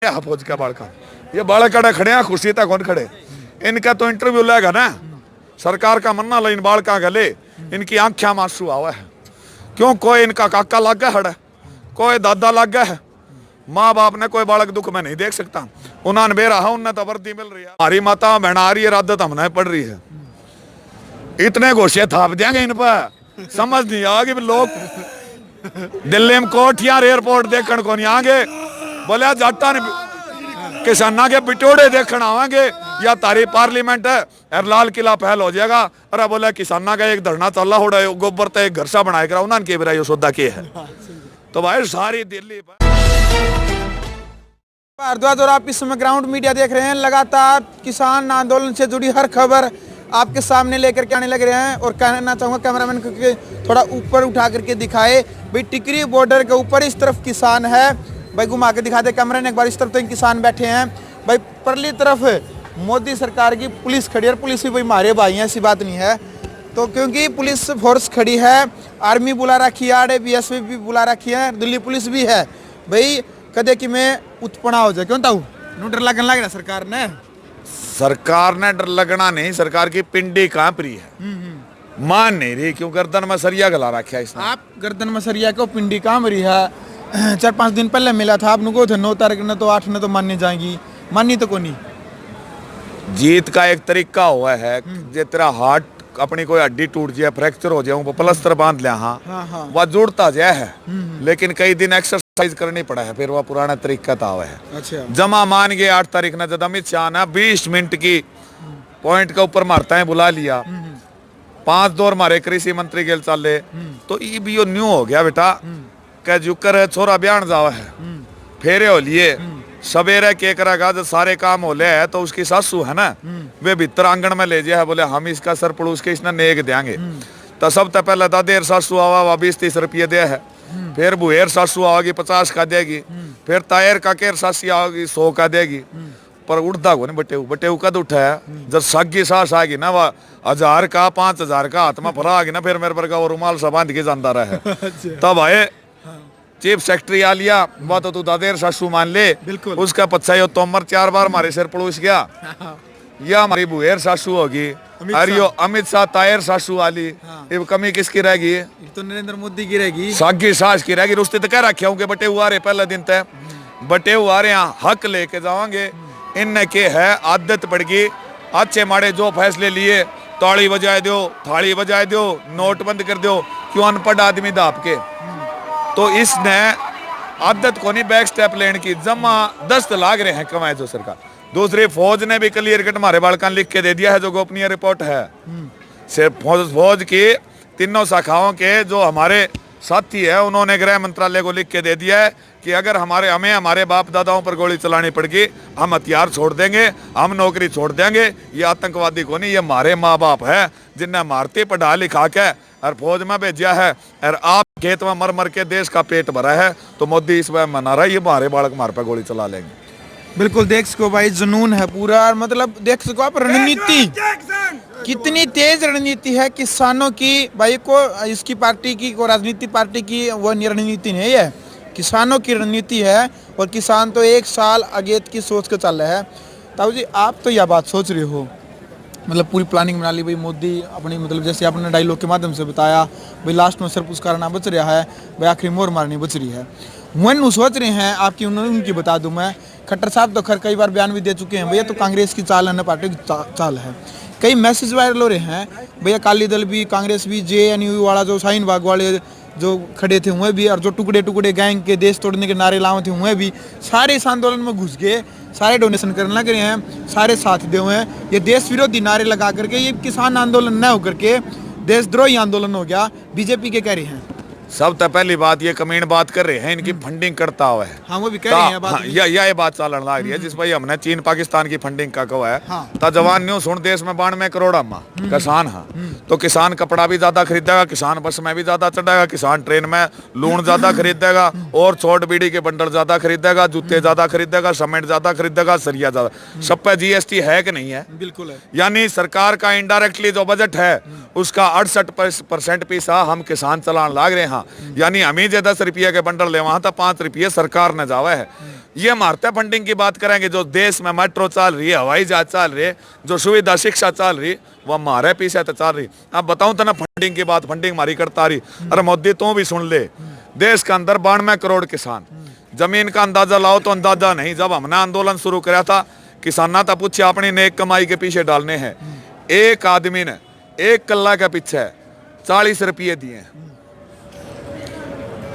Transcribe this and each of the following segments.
फौज का बालका ये बालक खड़े खड़े हैं, खुशी तक कौन खड़े, इनका तो इंटरव्यू लेगा ना सरकार का मन्ना लो इन बालका गले, इनकी आंखें में आंसू आवा है। क्यों? कोई इनका काका लग गया है, कोई दादा लग गया है, माँ बाप ने कोई बालक दुख में नहीं देख सकता। उन्होंने बेरा है, उन्हें तो वर्दी मिल रही है, हमारी माता बहन आ रही है, आदत हमने पड़ रही है। इतने घोषे थाप देंगे इन पर, समझ नहीं आगे। लोग दिल्ली में कोठियार एयरपोर्ट देखने को नहीं आगे, बोले जाटा ने किसाना के बिटोड़े देखने आवेंगे या तारी पार्लियामेंट है और लाल किला पहल हो जाएगा। अरे बोले किसाना का एक धरना चल रहा हो, गोबर तो एक घर सा बनाए करा उन्होंने के बिरा सौदा के है। तो भाई सारी दिल्ली भारद्वाज और आप इस समय ग्राउंड मीडिया देख रहे हैं। लगातार किसान आंदोलन से जुड़ी हर खबर आपके सामने लेकर के आने लग रहे हैं और कहना चाहूँगा कैमरामैन को कि थोड़ा ऊपर उठा करके दिखाए। भाई टिकरी बॉर्डर के ऊपर इस तरफ किसान है, भाई घुमा के दिखा दे कैमरा ने एक बार। इस तरफ तो किसान बैठे हैं भाई, परली तरफ मोदी सरकार की पुलिस खड़ी है। पुलिस भी भाई मारे भाई हैं, ऐसी बात नहीं है। तो क्योंकि पुलिस फोर्स खड़ी है, आर्मी बुला रखी है, आरएबीएसएफ भी बुला रखी है, दिल्ली पुलिस भी है। भाई कदे कि मैं उत्पना हो जाए, क्यों ताऊ डर लगने लग रहा सरकार ने डर लगना नहीं, सरकार की पिंडी कहाँ प्री है, मान नहीं रही। क्यों? गर्दन में सरिया गला रखा इसने। आप गर्दन में सरिया को पिंडी कहाँ मरी है? 4-5 दिन पहले मिला था आपने को, 9 तारीख ने तो 8 ने तो मानने जाएंगी, माननी तो को नहीं। जीत का एक तरीका हुआ है, जे तेरा हार्ट अपनी कोई हड्डी टूट जाए, फ्रैक्चर हो जाए, वो प्लास्टर बांध लिया, हाँ वह जुड़ता जाए है। लेकिन कई दिन एक्सरसाइज करनी पड़ा है, फिर वह पुराना तरीका था हुआ है। अच्छा। जमा मान गए 8 तारीख ने जब अमित शाह ने 20 मिनट की पॉइंट के ऊपर मारता है बुला लिया, 5 दौर मारे कृषि मंत्री के चाले, तो ये भी न्यू हो गया बेटा कह जुकर छोरा बयान जावा है, फेरे हो लिए सवेरे के करेगा जब सारे काम हो ले है, तो उसकी सासू है ना वे भीतर आंगन में ले जाए, बोले हम इसका सर पड़ोस के इसने नेक देंगे। तो सब तो पहले दादेर सासू आवा वह 20-30 रुपये दे है, फिर बुहेर सासू आवागी 50 का देगी, फिर तायर का केर सासी आवागी 100 का देगी। पर उठता को नहीं बटेऊ कद उठा है, जब सगी सास आएगी ना वह 1000 का 5000 का हाथ में फरा आगी ना, फिर मेरे पर का वो रुमाल सब बांध के जानता रहा है। तब आए चीफ सेक्रेटरी आ लिया, वह तो तू दादेर सासू मान ले, उसका पच्छा यो तोमर 4 बार हमारे सिर पड़ोस गया, या हमारी बुहेर सासू होगी, अरे यो अमित शाह तायर सासू वाली, ये कमी किसकी रहेगी? तो नरेंद्र मोदी की रहेगी, सागी सास की रहेगी। रुस्ते तो कह रखे होंगे बटे हुआ रहे पहले दिन तय बटे हुआ रहे, यहाँ हक लेके जाओगे। इन के है आदत पड़ गई, अच्छे माड़े जो फैसले लिए ताली बजाए दो, थाली बजाए दो, नोट बंद कर दो, क्यों अनपढ़ आदमी दाप के। तो इसने आदत को नहीं बैक स्टेप लेने की, जमा 10 लाग रहे हैं कमाए जो सरकार। दूसरी फौज ने भी क्लियर कट हमारे बालकान लिख के दे दिया है, जो गोपनीय रिपोर्ट है सिर्फ फौज की 3 शाखाओं के जो हमारे साथी है, उन्होंने गृह मंत्रालय को लिख के दे दिया है कि अगर हमें हमारे बाप दादाओं पर गोली चलानी पड़ेगी, हम हथियार छोड़ देंगे, हम नौकरी छोड़ देंगे। ये आतंकवादी को नहीं, ये हमारे माँ बाप है जिन्हें मारते पढ़ा लिखा के और फौज में भेजा है, और आप खेत में मर मर के देश का पेट भरा है। तो मोदी इस बार मना रहा है ये हमारे बालक मार पर गोली चला लेंगे। बिल्कुल देख सको भाई, जुनून है पूरा, मतलब देख सको आप रणनीति कितनी तेज रणनीति है किसानों की। भाई को इसकी पार्टी की को राजनीति पार्टी की वो रणनीति नहीं है, किसानों की रणनीति है। और किसान तो 1 साल आगे की सोच के चल रहे हैं। ताऊ जी आप तो यह बात सोच रहे हो, मतलब पूरी प्लानिंग बना ली भाई मोदी अपनी, मतलब जैसे आपने डायलॉग के माध्यम से बताया भाई लास्ट में सिर्फ उसका ना बच रहा है, भाई आखिरी मोर मारनी बच रही है। वन सोच रहे हैं आपकी उनकी बता दूं मैं, खट्टर साहब तो खैर कई बार बयान भी दे चुके हैं भैया, तो कांग्रेस की चाल है, पार्टी की चाल है। कई मैसेज वायरल हो रहे हैं भैया, अकाली दल भी कांग्रेस भी जेएनयू वाला जो शाहीन बाग वाले जो खड़े थे हुए भी, और जो टुकड़े टुकड़े गैंग के देश तोड़ने के नारे लाए थे हुए भी, सारे इस आंदोलन में घुस गए, सारे डोनेशन करने लग रहे हैं, सारे साथ दे हुए हैं। ये देश विरोधी नारे लगा करके ये किसान आंदोलन न होकर के देशद्रोही आंदोलन हो गया, बीजेपी के कह रहे हैं। सब तो पहली बात ये कमीन बात कर रहे हैं, इनकी फंडिंग करता हुआ है। हाँ वो भी कह रहे हैं बात। ये बात चलन लग रही है जिस भाई हमने चीन पाकिस्तान की फंडिंग का कहा है। हाँ। ता जवान न्यू सुन देश में 92 करोड़ अम्मा किसान है, तो किसान कपड़ा भी ज्यादा खरीदेगा, किसान बस में भी ज्यादा चढ़ेगा, किसान ट्रेन में लून ज्यादा खरीदेगा, और छोट बीड़ी के बंडल ज्यादा खरीदेगा, जूते ज्यादा खरीदेगा, सीमेंट ज्यादा खरीदेगा, सरिया ज्यादा। सब पे जीएसटी है कि नहीं है? बिल्कुल है। यानी सरकार का इनडायरेक्टली जो बजट है उसका 68% पैसा हम किसान चलान लाग रहे हैं। यानी हम ही 10 रुपये के बंडल ले वहां तो 5 रुपये सरकार ने जावा है। ये मारते फंडिंग की बात करेंगे, जो देश में मेट्रो चल रही है, हवाई जहाज चल रही है, जो सुविधा शिक्षा चल रही, वह हमारे पीछे तो चल रही। अब बताऊं तो ना फंडिंग की बात, फंडिंग हमारी करता रही। अरे मोदी तू भी सुन ले, देश के अंदर 92 करोड़ किसान, जमीन का अंदाजा लाओ तो अंदाजा नहीं। जब हमने आंदोलन शुरू किया था, किसाना था पूछे अपनी नेक कमाई के पीछे डालने हैं। एक आदमी ने 1 कल्ला के पीछे 40 रुपये दिए।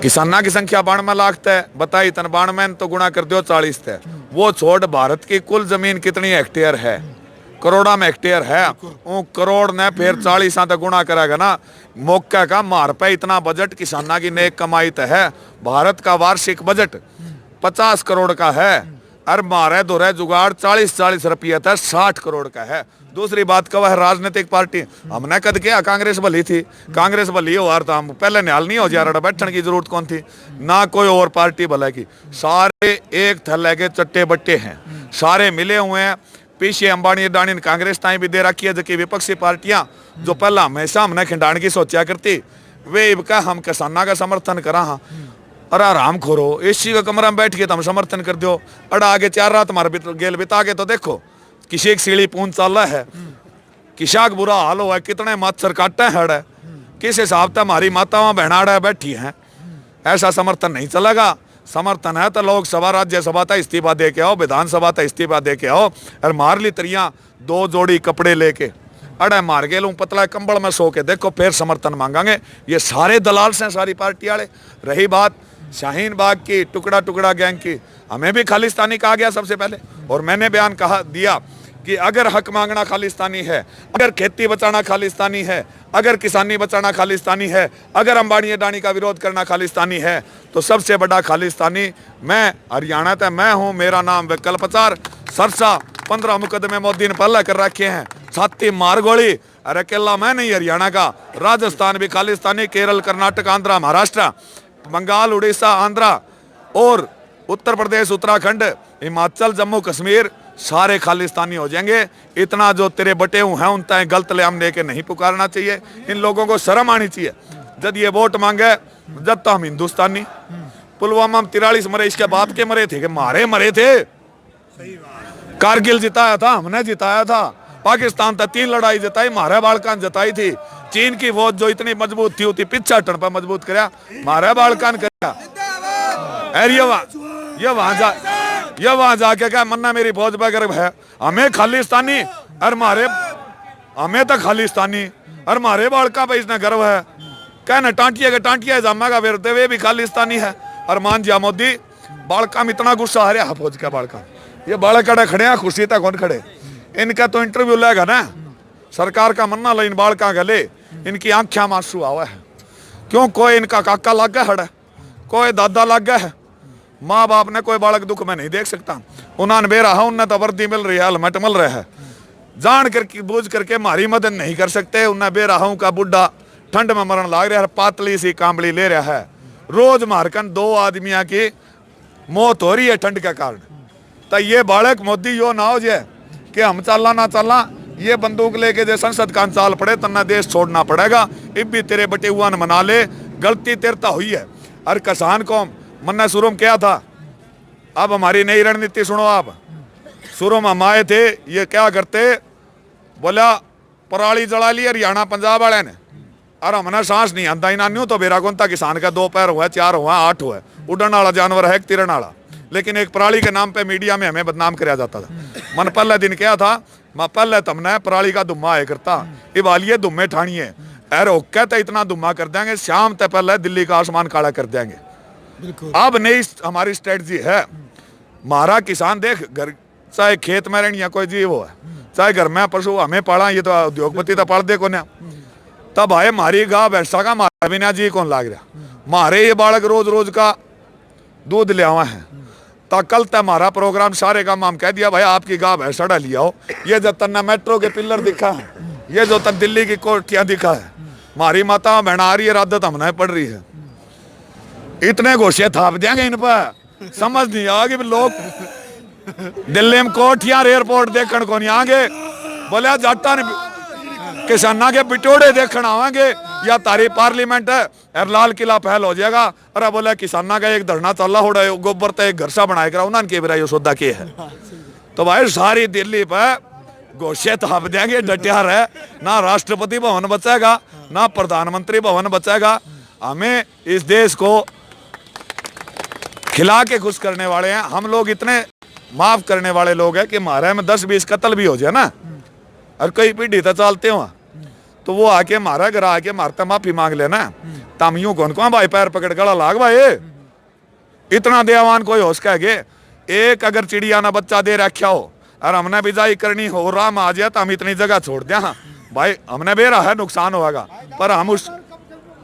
किसाना की संख्या 92 लाख थे, बताई तन 92 तो गुणा कर दो 40 थे। वो छोड़ भारत की कुल जमीन कितनी हेक्टेयर है, करोड़ा में हेक्टेयर है। वो करोड़ ने फिर 40 तक गुणा करेगा ना, मौका का मार पे इतना बजट किसाना की नेक कमाई तो है। भारत का वार्षिक बजट 50 करोड़ का है, और मारे दो जुगाड़ 40 रुपये था 60 करोड़ का है। दूसरी बात का वह राजनीतिक पार्टी हमने कद किया, कांग्रेस भली थी, कांग्रेस भली हो यार, तो हम पहले न्याल नहीं हो जा रहा, बैठने की जरूरत कौन थी ना, कोई और पार्टी भले की। सारे एक थल्ले के चट्टे बट्टे हैं, सारे मिले हुए हैं। पीछे अंबानी अडानी ने कांग्रेस ताई भी दे रखी है, जबकि विपक्षी पार्टियां जो पहला हमेशा हमने खिंडाण की सोचा करती, वे इबका हम किसाना का समर्थन करा। हाँ अरे आराम खोरो, एसी का कमरा में बैठ के तो हम समर्थन कर दो। अड़ा आगे 4 रात हमारे गेल बिता के तो देखो, किसी एक सीढ़ी पूंछ चल रहा है, किसा का बुरा हाल हुआ है, कितने मच्छर काटे हड़ है, किस हिसाब से हमारी मातावां बहनाड़ा बैठी हैं। ऐसा समर्थन नहीं चलेगा। समर्थन है तो लोकसभा राज्यसभा था इस्तीफा दे के आओ, विधानसभा था इस्तीफा दे के आओ, और मार ली तरिया 2 जोड़ी कपड़े लेके अड़े मार के लूँ पतला कंबल में सो के देखो, फिर समर्थन मांगेंगे। ये सारे दलाल से सारी पार्टी वाले। रही बात शाहीन बाग की, टुकड़ा टुकड़ा गैंग की, हमें भी खालिस्तानी कहा गया सबसे पहले, और मैंने बयान कहा दिया कि अगर हक मांगना खालिस्तानी है, अगर खेती बचाना खालिस्तानी है, अगर किसानी बचाना खालिस्तानी है, अगर अंबानी अडानी का विरोध करना खालिस्तानी है, तो सबसे बड़ा खालिस्तानी मैं हरियाणा था, मैं हूँ। मेरा नाम विकल्पचार सरसा, 15 मुकदमे मोदी ने पहले कर रखे हैं, छाती मार गोली। अरे अकेला मैं नहीं, हरियाणा का, राजस्थान भी खालिस्तानी, केरल, कर्नाटक, आंध्रा, महाराष्ट्र, बंगाल, उड़ीसा, आंध्रा और उत्तर प्रदेश, उत्तराखंड, हिमाचल, जम्मू कश्मीर सारे खालिस्तानी हो जाएंगे। इतना जो तेरे बटे हुए हैं उनता गलत लेम लेके नहीं पुकारना चाहिए। इन लोगों को शर्म आनी चाहिए। जब ये वोट मांगे, जब तो हम हिंदुस्तानी, पुलवामा में 43 मरे, इसके बाप के मरे थे कि मारे मरे थे। कारगिल जिताया था, हमने जिताया था। पाकिस्तान तक 3 लड़ाई जिताई, मारे बालकान जिताई थी। चीन की फौज जो इतनी मजबूत थी उतनी पिछा टन पर मजबूत कराया, मारे बालकान कराया। ये वहां जाके क्या मन्ना मेरी फौज पर गर्व है, हमें खालिस्तानी और मारे, हमें तो खालिस्तानी और मारे बालका पे इसने गर्व है। कहना टांटिया जामा का विरते वे भी खालिस्तानी है। और मान जा मोदी बालका में इतना गुस्सा आ रहा फौज का बालका, ये बालक खड़े हैं खुशी तक कौन खड़े, इनका तो इंटरव्यू लेगा ना सरकार का मन्ना लो, इन बालका गले इनकी आंखें में आंसू आवा है। क्यों, कोई इनका काका लग गया है, कोई दादा लग गया है। माँ बाप ने कोई बालक दुख में नहीं देख सकता। उन्होंने बेरा है, उन्हें तो वर्दी मिल रही है, हेलमेट मिल रहा है, जान करके बूझ करके हमारी मदद नहीं कर सकते। उन्हें बेरा हूं का बुढ़ा ठंड में मरण लग रहा है, पातली सी कांबड़ी ले रहा है। रोज मारकन 2 आदमियों की मौत हो रही है ठंड के कारण। तो ये बालक मोदी यो ना हो जाए कि हम चलना ना चलना, ये बंदूक लेके जो संसद का चाल पड़े तना देश छोड़ना पड़ेगा। इब भी तेरे बटे हुआ न मना ले, गलती तेरता हुई है। और किसान को मन्ना शुरू में क्या था, अब हमारी नई रणनीति सुनो। आप शुरू में हम आए थे, ये क्या करते, बोला पराली जला ली हरियाणा पंजाब वाले ने, और हमने सांस नहीं आता इना न्यू तो बेरा कौन था। किसान का 2 पैर हुआ, 4 हुआ, 8 हुआ, उड़न वाला जानवर है, तिरन वाला, लेकिन एक पराली के नाम पे मीडिया में हमें बदनाम कराया जाता था। मन पहले दिन क्या था, मैं पहले तुमने पराली का दुम्मा आया करता, इबालिए दुम्मे ठानिए, अरे कहते इतना दुम्मा कर देंगे, शाम तक पहले दिल्ली का आसमान काला कर देंगे। अब नई हमारी स्ट्रेटजी है। हमारा किसान देख, घर चाहे खेत में रहनी या कोई जीव हो, चाहे घर में पशु हमें पाला, ये तो उद्योगपति तो पाल दे को ना। तब आए मारी गाह भैंसा का मारा बिना जी कौन लाग रहा, मारे ये बालक रोज रोज का दूध ले आवा है। तो कल तक हमारा प्रोग्राम सारे का हम कह दिया, भाई आपकी गाह भैंसा डा लिया हो। ये जब तक मेट्रो के पिलर दिखा है, ये जो तक दिल्ली की कोठियां दिखा है, हमारी माता बहना आ रही है, आदत हमने पड़ रही है। इतने घोषे थाप देंगे इन पर, समझ नहीं आगे। लोग दिल्ली में कोठियां एयरपोर्ट देखने को नहीं आगे, बोले जाटा ने किसाना के बिटोड़े देखने आवेंगे या तारी पार्लियामेंट है और लाल किला पहल हो जाएगा। अरे बोला किसाना का एक धरना चल रहा हो रहा है, गोबर तो एक घर सा बनाए करा उन्होंने के बिरा सौदा के है। तो भाई सारी दिल्ली पर गोशे थाप देंगे, डटिया रहे, ना राष्ट्रपति भवन बचेगा ना प्रधानमंत्री भवन बचेगा। हमें इस देश को खिला के खुश करने वाले हैं हम लोग, इतने माफ करने वाले लोग हैं कि हमारे में 10-20 कत्ल भी हो जाए ना और कई पीढ़ी तो चलते हो तो वो आके मारा घर आके मारता माफी मांग लेना। तम यूं कौन कौन भाई पैर पकड़ गला लाग भाई, इतना देवान कोई होश कह। एक अगर चिड़िया ना बच्चा दे रखा हो और हमने बिजाई करनी हो राम आ जाए तो हम इतनी जगह छोड़ दें। हाँ भाई हमने बेरा है नुकसान होगा पर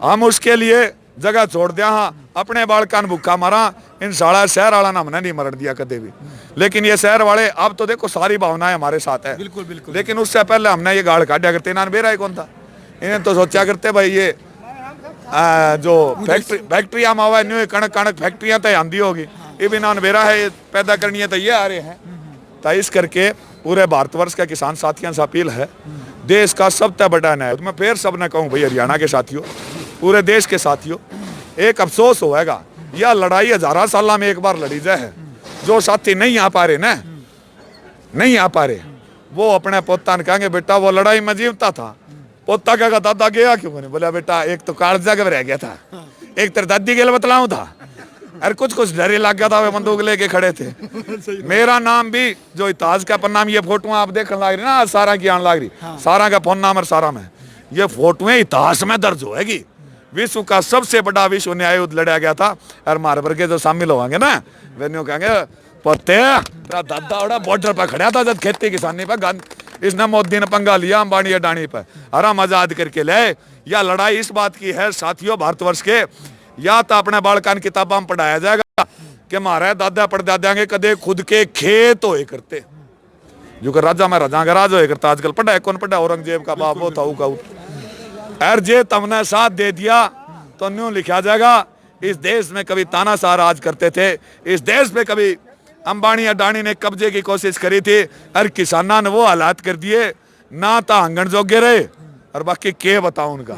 हम उसके लिए जगह छोड़ दिया। हाँ अपने बालकान भूखा मारा, इन साला शहर वाला ना हमने नहीं मरण दिया कदे भी। लेकिन ये शहर वाले अब तो देखो सारी भावनाएं हमारे साथ है। बिल्कुल बिल्कुल। लेकिन उससे पहले हमने ये गाड़ काटा करते ना बेरा ही कौन था, इन्हें तो सोचा करते भाई ये जो फैक्ट्रियां मावा न्यू कणक कणक फैक्ट्रियां तो आंधी होगी, ये बिना बेरा है पैदा करनी है तो ये आ रहे हैं। तो इस करके पूरे भारतवर्ष के किसान साथियों से अपील है, देश का सबसे बड़ा न्याय मैं फिर सब ने कहूँ भाई हरियाणा के साथियों, पूरे देश के साथियों, एक अफसोस होएगा यह लड़ाई 1000 साल में एक बार लड़ी जाए। जो साथी नहीं आ पा रहे ना, नहीं आ पा रहे, वो अपने पोता ने कहेंगे बेटा वो लड़ाई में जीवता था। पोता कहेगा दादा गया क्यों नहीं? बोला बेटा एक तो कागजा के रह गया था, एक तेरे दादी के लिए बतलाऊं था, अरे कुछ डरे लग गया था, वे बंदूक लेके खड़े थे। मेरा नाम भी जो इतिहास का पन्ना में ये फोटो आप देखने लग रही ना, सारा की आने लग रही, सारा का फोन नंबर सारा में ये फोटोएं इतिहास में दर्ज होएगी। विश्व का सबसे बड़ा विश्व न्याय युद्ध लड़ा गया था और मार भर के जो शामिल होंगे ना वे कहेंगे पते तेरा दादा ओड़ा बॉर्डर पर खड़ा था जब खेती किसानी पर इसने मोदी ने पंगा लिया अंबानी अडानी पर, आराम आजाद करके ले। यह लड़ाई इस बात की है साथियों भारतवर्ष के, या तो अपने बालकान किताबा में पढ़ाया जाएगा कि हमारे दादा परदादा के कदे खुद के खेत होए करते, जो कि राजा में राजा का राज होए करता। आजकल पढ़ा कौन पढ़ा, औरंगजेब का बाप वो था और जे तुमने साथ दे दिया तो न्यू लिखा जाएगा इस देश में कभी तानाशाह राज करते थे, इस देश पे कभी अंबानी अडानी ने कब्जे की कोशिश करी थी और किसाना ने वो हालात कर दिए ना तो आंगन जोगे रहे और बाकी के बताओ उनका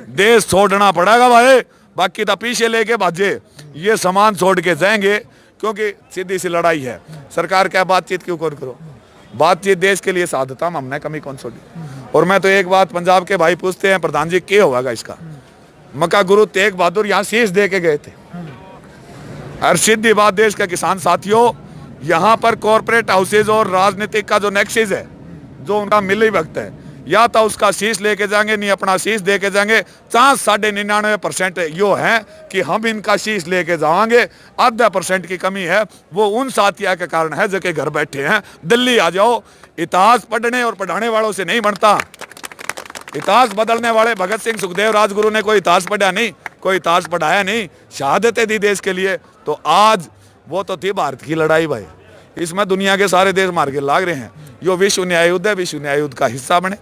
देश छोड़ना पड़ेगा भाई, बाकी तो पीछे लेके भाजे ये सामान छोड़ के जाएंगे क्योंकि सीधी सी लड़ाई है। सरकार क्या बातचीत क्यों कौन करो, बातचीत देश के लिए साधता हमने कमी कौन छोड़ी। और मैं तो एक बात पंजाब के भाई पूछते हैं प्रधान जी क्या होगा इसका, मक्का गुरु तेग बहादुर यहाँ शीश दे के गए थे। और सीधी बात देश के किसान साथियों, यहाँ पर कॉर्पोरेट हाउसेज और राजनीतिक का जो नेक्सिस है जो उनका मिली वक्त है, या तो उसका शीश लेके जाएंगे नहीं अपना शीश दे के जाएंगे। 99% यो है कि हम इनका शीश लेके जाएंगे, आधा % की कमी है वो उन साथियों के कारण है जो कि घर बैठे हैं। दिल्ली आ जाओ, इतिहास पढ़ने और पढ़ाने वालों से नहीं बनता। इतिहास बदलने वाले भगत सिंह सुखदेव राजगुरु ने कोई इतिहास पढ़ा नहीं, कोई इतिहास पढ़ाया नहीं, शहादतें दी देश के लिए। तो आज वो तो थी भारत की लड़ाई भाई, इसमें दुनिया के सारे देश मार के लाग रहे हैं। यो विश्व न्याय युद्ध है, विश्व न्याय युद्ध का हिस्सा बने,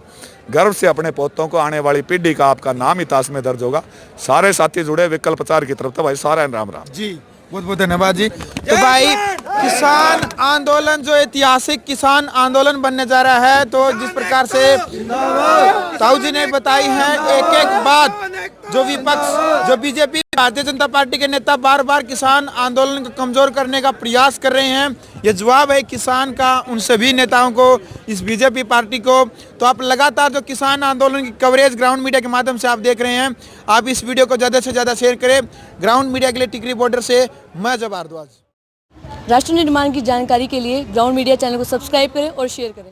गर्व से अपने पोतों को आने वाली पीढ़ी का आपका नाम इतिहास में दर्ज होगा। सारे साथी जुड़े विकल्प प्रचार की तरफ तो भाई सारा राम राम जी, बहुत बहुत धन्यवाद जी। तो भाई किसान आंदोलन जो ऐतिहासिक किसान आंदोलन बनने जा रहा है, तो जिस प्रकार से ताऊ जी ने बताई है एक एक बात, जो विपक्ष जो बीजेपी भारतीय जनता पार्टी के नेता बार बार किसान आंदोलन को कमजोर करने का प्रयास कर रहे हैं, ये जवाब है किसान का उन सभी नेताओं को, इस बीजेपी पार्टी को। तो आप लगातार जो किसान आंदोलन की कवरेज ग्राउंड मीडिया के माध्यम से आप देख रहे हैं, आप इस वीडियो को ज़्यादा से ज़्यादा शेयर करें। ग्राउंड मीडिया के लिए टिकरी रिपोर्टर से मैं जब भारद्वाज। राष्ट्र निर्माण की जानकारी के लिए ग्राउंड मीडिया चैनल को सब्सक्राइब करें और शेयर करें।